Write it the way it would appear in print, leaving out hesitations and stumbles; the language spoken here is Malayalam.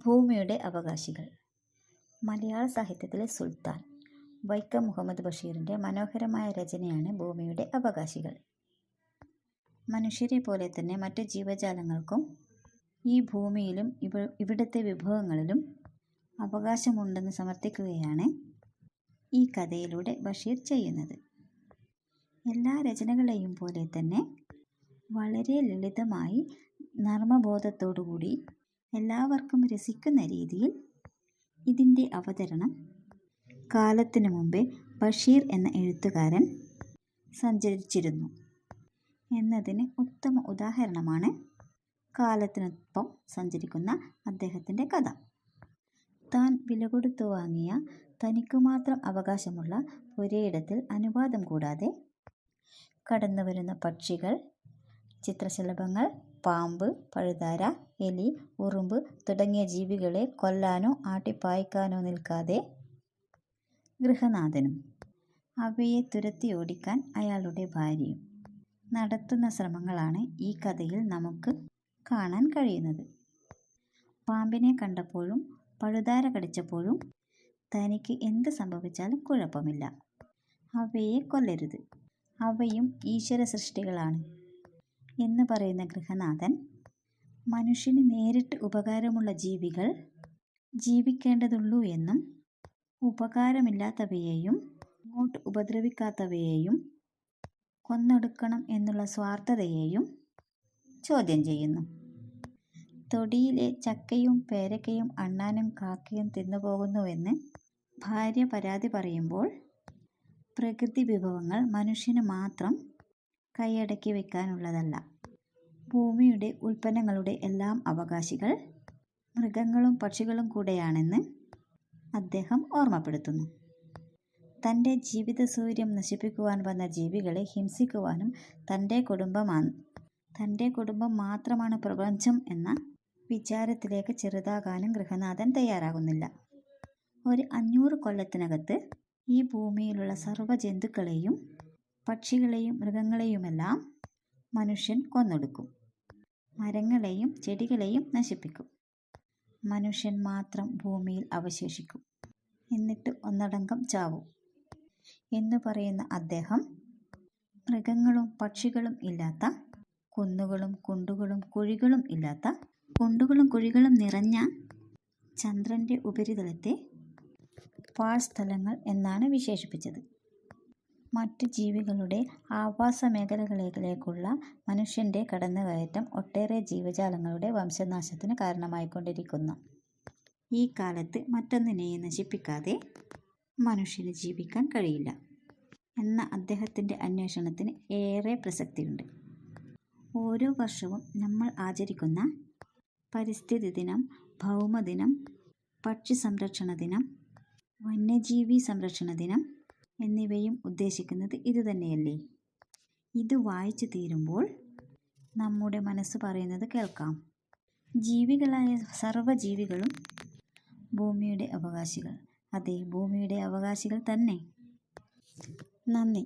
ഭൂമിയുടെ അവകാശികൾ. മലയാള സാഹിത്യത്തിലെ സുൽത്താൻ വൈക്കം മുഹമ്മദ് ബഷീറിൻ്റെ മനോഹരമായ രചനയാണ് ഭൂമിയുടെ അവകാശികൾ. മനുഷ്യരെ പോലെ തന്നെ മറ്റു ജീവജാലങ്ങൾക്കും ഈ ഭൂമിയിലും ഇവിടുത്തെ വിഭവങ്ങളിലും അവകാശമുണ്ടെന്ന് സമർത്ഥിക്കുകയാണ് ഈ കഥയിലൂടെ ബഷീർ ചെയ്യുന്നത്. എല്ലാ രചനകളെയും പോലെ തന്നെ വളരെ ലളിതമായി നർമ്മബോധത്തോടുകൂടി എല്ലാവർക്കും രസിക്കുന്ന രീതിയിൽ ഇതിൻ്റെ അവതരണം കാലത്തിനു മുമ്പേ ബഷീർ എന്ന എഴുത്തുകാരൻ സഞ്ചരിച്ചിരുന്നു എന്നതിന് ഉത്തമ ഉദാഹരണമാണ് കാലത്തിനൊപ്പം സഞ്ചരിക്കുന്ന അദ്ദേഹത്തിൻ്റെ കഥ. താൻ വില കൊടുത്തു വാങ്ങിയ തനിക്കു മാത്രം അവകാശമുള്ള പുരയിടത്തിൽ അനുവാദം കൂടാതെ കടന്നുവരുന്ന പക്ഷികൾ, ചിത്രശലഭങ്ങൾ, പാമ്പ്, പഴുതാര, എലി, ഉറുമ്പ് തുടങ്ങിയ ജീവികളെ കൊല്ലാനോ ആട്ടിപ്പായിക്കാനോ നിൽക്കാതെ ഗൃഹനാഥനും അവയെ തുരത്തി ഓടിക്കാൻ അയാളുടെ ഭാര്യയും നടത്തുന്ന ശ്രമങ്ങളാണ് ഈ കഥയിൽ നമുക്ക് കാണാൻ കഴിയുന്നത്. പാമ്പിനെ കണ്ടപ്പോഴും പഴുതാര കടിച്ചപ്പോഴും തനിക്ക് എന്ത് സംഭവിച്ചാലും കുഴപ്പമില്ല, അവയെ കൊല്ലരുത്, അവയും ഈശ്വര സൃഷ്ടികളാണ് എന്ന് പറയുന്ന ഗൃഹനാഥൻ മനുഷ്യന് നേരിട്ട് ഉപകാരമുള്ള ജീവികൾ ജീവിക്കേണ്ടതുള്ളൂ എന്നും ഉപകാരമില്ലാത്തവയെയും അങ്ങോട്ട് ഉപദ്രവിക്കാത്തവയെയും കൊന്നൊടുക്കണം എന്നുള്ള സ്വാർത്ഥതയെയും ചോദ്യം ചെയ്യുന്നു. തൊടിയിലെ ചക്കയും പേരക്കയും അണ്ണാനും കാക്കയും തിന്നുപോകുന്നുവെന്ന് ഭാര്യ പരാതി പറയുമ്പോൾ പ്രകൃതി വിഭവങ്ങൾ മനുഷ്യന് മാത്രം കൈയടക്കി വയ്ക്കാനുള്ളതല്ല, ഭൂമിയുടെ ഉൽപ്പന്നങ്ങളുടെ എല്ലാം അവകാശികൾ മൃഗങ്ങളും പക്ഷികളും കൂടെയാണെന്ന് അദ്ദേഹം ഓർമ്മപ്പെടുത്തുന്നു. തൻ്റെ ജീവിത സൗകര്യം നശിപ്പിക്കുവാൻ വന്ന ജീവികളെ ഹിംസിക്കുവാനും തൻ്റെ കുടുംബം മാത്രമാണ് പ്രപഞ്ചം എന്ന വിചാരത്തിലേക്ക് ചെറുതാകാനും ഗൃഹനാഥൻ തയ്യാറാകുന്നില്ല. ഒരു 500 കൊല്ലത്തിനകത്ത് ഈ ഭൂമിയിലുള്ള സർവ്വ ജന്തുക്കളെയും പക്ഷികളെയും മൃഗങ്ങളെയുമെല്ലാം മനുഷ്യൻ കൊന്നൊടുക്കും, മരങ്ങളെയും ചെടികളെയും നശിപ്പിക്കും, മനുഷ്യൻ മാത്രം ഭൂമിയിൽ അവശേഷിക്കും, എന്നിട്ട് ഒന്നടങ്കം ചാവും എന്ന് പറയുന്ന അദ്ദേഹം മൃഗങ്ങളും പക്ഷികളും ഇല്ലാത്ത, കുന്നുകളും കുണ്ടുകളും കുഴികളും ഇല്ലാത്ത, കുണ്ടുകളും കുഴികളും നിറഞ്ഞ ചന്ദ്രൻ്റെ ഉപരിതലത്തെ പാഴ്സ്ഥലങ്ങൾ എന്നാണ് വിശേഷിപ്പിച്ചത്. മറ്റു ജീവികളുടെ ആവാസ മേഖലകളിലേക്കുള്ള മനുഷ്യൻ്റെ കടന്നുകയറ്റം ഒട്ടേറെ ജീവജാലങ്ങളുടെ വംശനാശത്തിന് കാരണമായിക്കൊണ്ടിരിക്കുന്നു. ഈ കാലത്ത് മറ്റൊന്നിനെയും നശിപ്പിക്കാതെ മനുഷ്യന് ജീവിക്കാൻ കഴിയില്ല എന്ന അദ്ദേഹത്തിൻ്റെ അന്വേഷണത്തിന് ഏറെ പ്രസക്തിയുണ്ട്. ഓരോ വർഷവും നമ്മൾ ആചരിക്കുന്ന പരിസ്ഥിതി ദിനം, ഭൗമദിനം, പക്ഷി സംരക്ഷണ ദിനം, വന്യജീവി സംരക്ഷണ ദിനം എന്നിവയും ഉദ്ദേശിക്കുന്നത് ഇതുതന്നെയല്ലേ? ഇത് വായിച്ചു തീരുമ്പോൾ നമ്മുടെ മനസ്സ് പറയുന്നത് കേൾക്കാം: ജീവികളായ സർവ്വജീവികളും ഭൂമിയുടെ അവകാശികൾ. അതെ, ഭൂമിയുടെ അവകാശികൾ തന്നെ. നന്ദി.